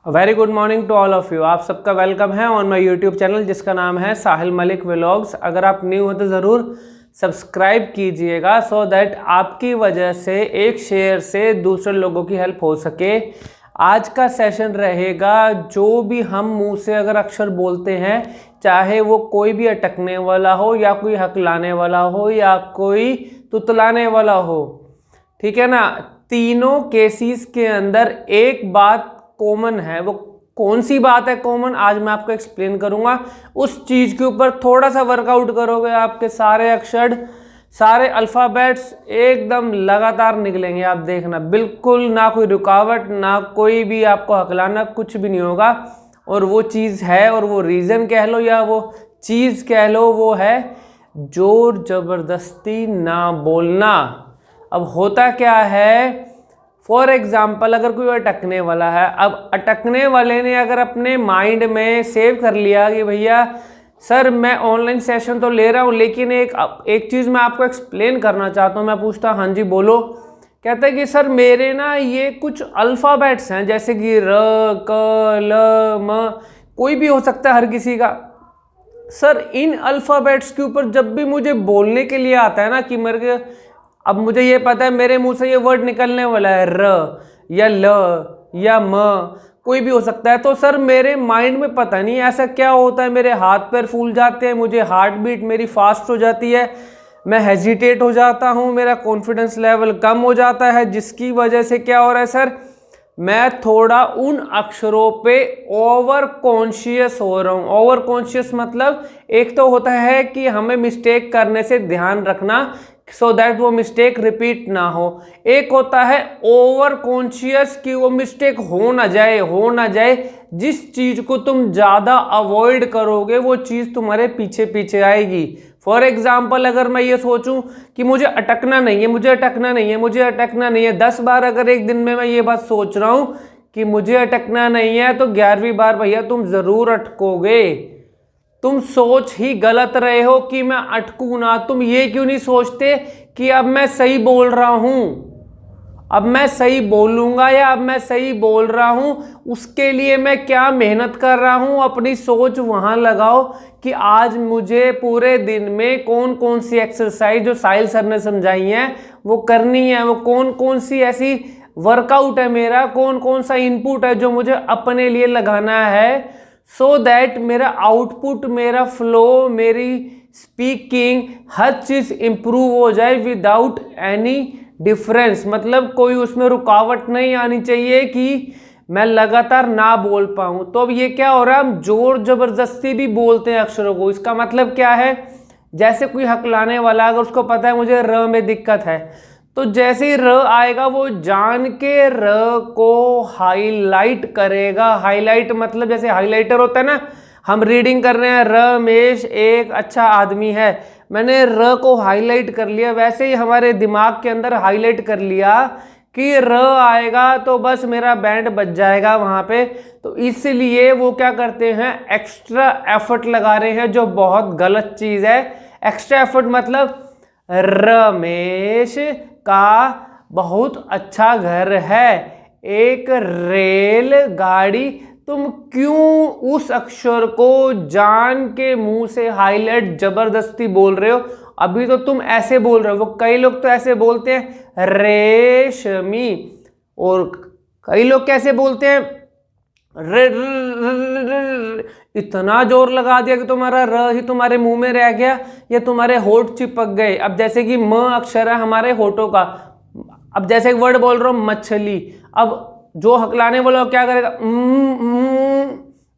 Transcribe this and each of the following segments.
Very good morning to all of you. आप सबका welcome है ऑन माय यूट्यूब चैनल जिसका नाम है साहिल मलिक व्लॉग्स। अगर आप न्यू हो तो ज़रूर सब्सक्राइब कीजिएगा सो दैट आपकी वजह से एक शेयर से दूसरे लोगों की हेल्प हो सके। आज का सेशन रहेगा जो भी हम मुंह से अगर अक्षर बोलते हैं, चाहे वो कोई भी अटकने वाला हो या कोई हकलाने वाला हो या कोई तुतलाने वाला हो, ठीक है ना, तीनों केसेस के अंदर एक बात कॉमन है। वो कौन सी बात है कॉमन, आज मैं आपको एक्सप्लेन करूंगा। उस चीज के ऊपर थोड़ा सा वर्कआउट करोगे, आपके सारे अक्षर, सारे अल्फ़ाबेट्स एकदम लगातार निकलेंगे। आप देखना, बिल्कुल ना कोई रुकावट, ना कोई भी आपको हकलाना, कुछ भी नहीं होगा। और वो चीज़ है, और वो रीज़न कह लो या वो चीज़ कह लो, वो है जोर ज़बरदस्ती ना बोलना। अब होता क्या है, फॉर एग्जाम्पल अगर कोई अटकने वाला है, अब अटकने वाले ने अगर अपने माइंड में सेव कर लिया कि भैया सर मैं ऑनलाइन सेशन तो ले रहा हूँ लेकिन एक चीज़ मैं आपको एक्सप्लेन करना चाहता हूँ। मैं पूछता हाँ जी बोलो। कहते हैं कि सर मेरे ना ये कुछ अल्फ़ाबेट्स हैं, जैसे कि र, क, ल, म, कोई भी हो सकता है हर किसी का। सर इन अल्फ़ाबेट्स के ऊपर जब भी मुझे बोलने के लिए आता है ना कि मेरे, अब मुझे ये पता है मेरे मुंह से ये वर्ड निकलने वाला है र या ल या म, कोई भी हो सकता है, तो सर मेरे माइंड में पता नहीं ऐसा क्या होता है, मेरे हाथ पैर फूल जाते हैं, मुझे हार्ट बीट मेरी फास्ट हो जाती है, मैं हेजिटेट हो जाता हूँ, मेरा कॉन्फिडेंस लेवल कम हो जाता है, जिसकी वजह से क्या हो रहा है सर, मैं थोड़ा उन अक्षरों पे ओवर कॉन्शियस हो रहा हूँ। ओवर कॉन्शियस मतलब एक तो होता है कि हमें मिस्टेक करने से ध्यान रखना सो दैट वो मिस्टेक रिपीट ना हो, एक होता है ओवर कॉन्शियस कि वो मिस्टेक हो ना जाए। जिस चीज को तुम ज्यादा अवॉइड करोगे वो चीज तुम्हारे पीछे पीछे आएगी। फॉर एग्जाम्पल अगर मैं ये सोचूं कि मुझे अटकना नहीं है 10 बार अगर एक दिन में मैं ये बात सोच रहा हूं कि मुझे अटकना नहीं है, तो 11वीं बार भैया तुम जरूर अटकोगे। तुम सोच ही गलत रहे हो कि मैं अटकूं ना। तुम ये क्यों नहीं सोचते कि अब मैं सही बोल रहा हूं, अब मैं सही बोलूंगा या अब मैं सही बोल रहा हूं, उसके लिए मैं क्या मेहनत कर रहा हूं। अपनी सोच वहां लगाओ कि आज मुझे पूरे दिन में कौन कौन सी एक्सरसाइज जो साहिल सर ने समझाई है वो करनी है, वो कौन कौन सी ऐसी वर्कआउट है मेरा, कौन कौन सा इनपुट है जो मुझे अपने लिए लगाना है, सो दैट मेरा आउटपुट, मेरा फ्लो, मेरी स्पीकिंग, हर चीज़ इम्प्रूव हो जाए विदाउट एनी डिफरेंस। मतलब कोई उसमें रुकावट नहीं आनी चाहिए कि मैं लगातार ना बोल पाऊँ। तो अब ये क्या हो रहा है, हम जोर जबरदस्ती भी बोलते हैं अक्षरों को। इसका मतलब क्या है, जैसे कोई हकलाने वाला अगर उसको पता है मुझे र में दिक्कत है, तो जैसे ही र आएगा वो जान के र को हाईलाइट करेगा। हाईलाइट मतलब जैसे हाईलाइटर होता है ना, हम रीडिंग कर रहे हैं रमेश एक अच्छा आदमी है, मैंने र को हाईलाइट कर लिया, वैसे ही हमारे दिमाग के अंदर हाईलाइट कर लिया कि र आएगा तो बस मेरा बैंड बज जाएगा वहाँ पे। तो इसलिए वो क्या करते हैं, एक्स्ट्रा एफर्ट लगा रहे हैं, जो बहुत गलत चीज़ है। एक्स्ट्रा एफर्ट मतलब रमेश का बहुत अच्छा घर है, एक रेल गाड़ी। तुम क्यों उस अक्षर को जान के मुंह से हाईलाइट जबरदस्ती बोल रहे हो। अभी तो तुम ऐसे बोल रहे हो, वो कई लोग तो ऐसे बोलते हैं रेशमी, और कई लोग कैसे बोलते हैं इतना जोर लगा दिया कि तुम्हारा र ही तुम्हारे मुंह में रह गया या तुम्हारे होठ चिपक गए। अब जैसे कि म अक्षर है हमारे होठों का, अब जैसे एक वर्ड बोल रहा हूं मछली, अब जो हकलाने वाला क्या करेगा,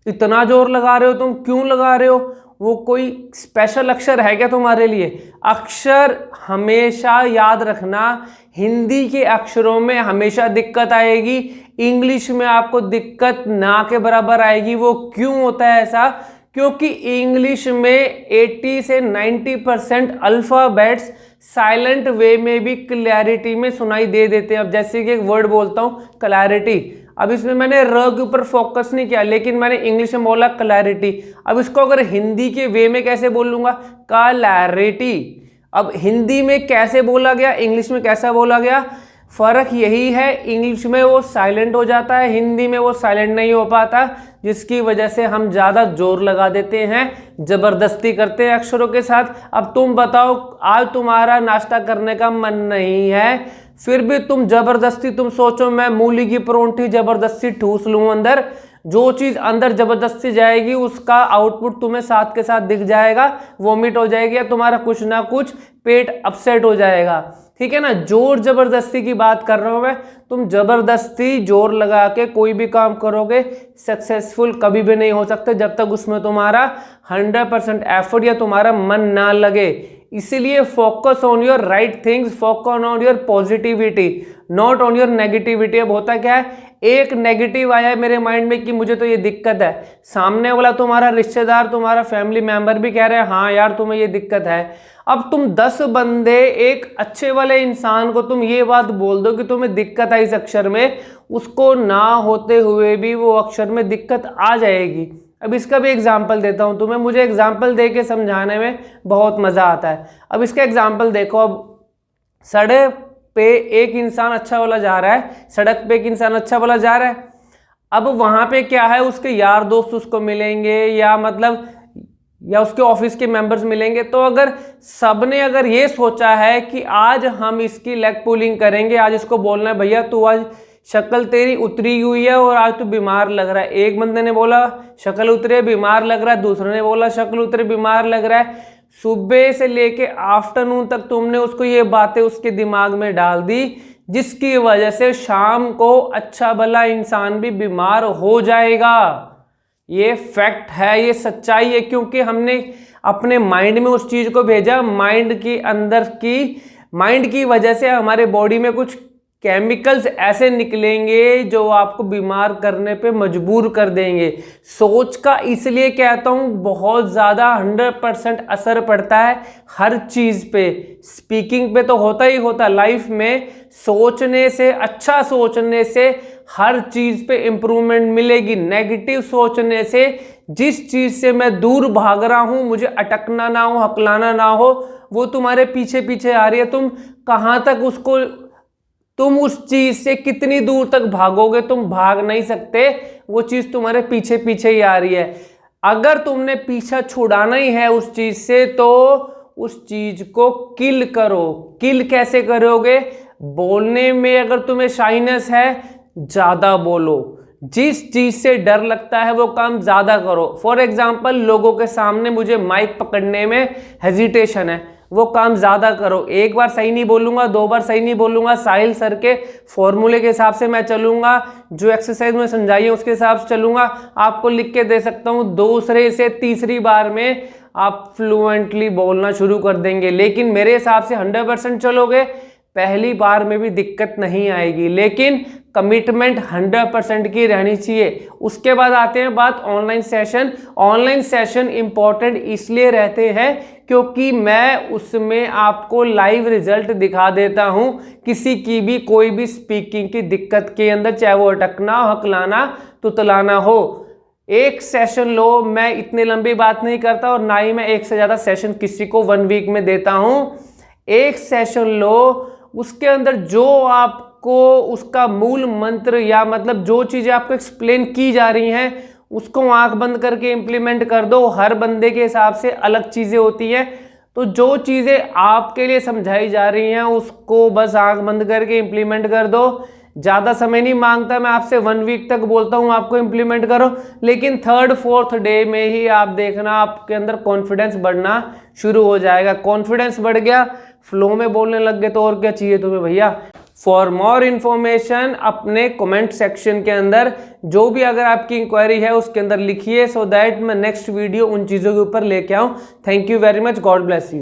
इतना जोर लगा रहे हो तुम, क्यों लगा रहे हो, वो कोई स्पेशल अक्षर है क्या तुम्हारे लिए। अक्षर हमेशा याद रखना, हिंदी के अक्षरों में हमेशा दिक्कत आएगी, इंग्लिश में आपको दिक्कत ना के बराबर आएगी। वो क्यों होता है ऐसा, क्योंकि इंग्लिश में 80 से 90% अल्फ़ाबेट्स साइलेंट वे में भी क्लैरिटी में सुनाई दे देते हैं। अब जैसे कि एक वर्ड बोलता हूँ क्लैरिटी, अब इसमें मैंने र के ऊपर फोकस नहीं किया लेकिन मैंने इंग्लिश में बोला क्लैरिटी। अब इसको अगर हिंदी के वे में कैसे बोलूँगा, क्लैरिटी। अब हिंदी में कैसे बोला गया, इंग्लिश में कैसा बोला गया। फ़र्क यही है, इंग्लिश में वो साइलेंट हो जाता है, हिंदी में वो साइलेंट नहीं हो पाता, जिसकी वजह से हम ज़्यादा जोर लगा देते हैं, ज़बरदस्ती करते हैं अक्षरों के साथ। अब तुम बताओ, आज तुम्हारा नाश्ता करने का मन नहीं है, फिर भी तुम ज़बरदस्ती, तुम सोचो मैं मूली की परोंठी ज़बरदस्ती ठूस लूँ अंदर, जो चीज़ अंदर ज़बरदस्ती जाएगी उसका आउटपुट तुम्हें साथ के साथ दिख जाएगा, वॉमिट हो जाएगी या तुम्हारा कुछ ना कुछ पेट अपसेट हो जाएगा। ठीक है ना, जोर जबरदस्ती की बात कर रहा हूं मैं। तुम जबरदस्ती जोर लगा के कोई भी काम करोगे, सक्सेसफुल कभी भी नहीं हो सकते जब तक उसमें तुम्हारा 100% एफर्ट या तुम्हारा मन ना लगे। इसीलिए focus on your right things, focus on your positivity, not on your negativity. अब होता क्या है, एक नेगेटिव आया है मेरे माइंड में कि मुझे तो ये दिक्कत है, सामने वाला तुम्हारा रिश्तेदार, तुम्हारा फैमिली मेंबर भी कह रहे हैं हाँ यार तुम्हें ये दिक्कत है। अब तुम 10 बंदे, एक अच्छे वाले इंसान को तुम ये बात बोल दो कि तुम्हें दिक्कत है इस अक्षर में, उसको ना होते हुए भी वो अक्षर में दिक्कत आ जाएगी। अब इसका भी एग्जाम्पल देता हूँ तुम्हें, मुझे एग्जाम्पल दे के समझाने में बहुत मज़ा आता है। अब इसका एग्जाम्पल देखो, अब सड़क पे एक इंसान अच्छा वाला जा रहा है, सड़क पे एक इंसान अच्छा वाला जा रहा है। अब वहाँ पे क्या है, उसके यार दोस्त उसको मिलेंगे या उसके ऑफिस के मेंबर्स मिलेंगे। तो अगर सबने अगर ये सोचा है कि आज हम इसकी लेग पुलिंग करेंगे, आज इसको बोलना है भैया तू आज शक्ल तेरी उतरी हुई है और आज तू बीमार लग रहा है। एक बंदे ने बोला शक्ल उतरे बीमार लग रहा है, दूसरे ने बोला शक्ल उतरे बीमार लग रहा है। सुबह से लेके आफ्टरनून तक तुमने उसको ये बातें उसके दिमाग में डाल दी, जिसकी वजह से शाम को अच्छा भला इंसान भी बीमार हो जाएगा। ये फैक्ट है, ये सच्चाई है, क्योंकि हमने अपने माइंड में उस चीज़ को भेजा। माइंड की वजह से हमारे बॉडी में कुछ केमिकल्स ऐसे निकलेंगे जो आपको बीमार करने पे मजबूर कर देंगे। सोच का इसलिए कहता हूँ बहुत ज़्यादा 100% असर पड़ता है हर चीज़ पे। स्पीकिंग पे तो होता ही होता, लाइफ में सोचने से, अच्छा सोचने से हर चीज़ पे इम्प्रूवमेंट मिलेगी। नेगेटिव सोचने से, जिस चीज़ से मैं दूर भाग रहा हूँ, मुझे अटकना ना हो, हकलाना ना हो, वो तुम्हारे पीछे पीछे आ रही है। तुम कहाँ तक उसको, तुम उस चीज से कितनी दूर तक भागोगे, तुम भाग नहीं सकते, वो चीज तुम्हारे पीछे पीछे ही आ रही है। अगर तुमने पीछा छुड़ाना ही है उस चीज से, तो उस चीज को किल करो। किल कैसे करोगे? बोलने में अगर तुम्हें शाइनेस है, ज्यादा बोलो। जिस चीज से डर लगता है वो काम ज्यादा करो। फॉर एग्जाम्पल, लोगों के सामने मुझे माइक पकड़ने में हेजिटेशन है, वो काम ज़्यादा करो। एक बार सही नहीं बोलूँगा, 2 बार सही नहीं बोलूँगा, साहिल सर के फॉर्मूले के हिसाब से मैं चलूँगा, जो एक्सरसाइज में समझाई है उसके हिसाब से चलूँगा। आपको लिख के दे सकता हूँ, दूसरे से तीसरी बार में आप फ्लुएंटली बोलना शुरू कर देंगे। लेकिन मेरे हिसाब से 100% चलोगे, पहली बार में भी दिक्कत नहीं आएगी, लेकिन कमिटमेंट 100% की रहनी चाहिए। उसके बाद आते हैं बात online session. Online session important इसलिए रहते हैं क्योंकि मैं उसमें आपको लाइव रिजल्ट दिखा देता हूं किसी की भी कोई भी स्पीकिंग की दिक्कत के अंदर, चाहे वो अटकना, हकलाना, तुतलाना हो। एक सेशन लो, मैं इतनी लंबी बात नहीं करता और ना ही मैं एक से ज़्यादा सेशन किसी को 1 वीक में देता हूं। एक सेशन लो, उसके अंदर जो आपको उसका मूल मंत्र या मतलब जो चीज़ें आपको एक्सप्लेन की जा रही हैं उसको आंख बंद करके इम्प्लीमेंट कर दो। हर बंदे के हिसाब से अलग चीज़ें होती हैं, तो जो चीज़ें आपके लिए समझाई जा रही हैं उसको बस आंख बंद करके इम्प्लीमेंट कर दो। ज़्यादा समय नहीं मांगता, मैं आपसे 1 वीक तक बोलता हूँ आपको इम्प्लीमेंट करो, लेकिन 3rd-4th डे में ही आप देखना आपके अंदर कॉन्फिडेंस बढ़ना शुरू हो जाएगा। कॉन्फिडेंस बढ़ गया, फ्लो में बोलने लग गए, तो और क्या चाहिए तुम्हें भैया। फॉर मोर इन्फॉर्मेशन अपने कमेंट सेक्शन के अंदर जो भी अगर आपकी इंक्वायरी है उसके अंदर लिखिए, सो दैट मैं नेक्स्ट वीडियो उन चीज़ों के ऊपर लेके आऊँ। Thank you very much, God bless you.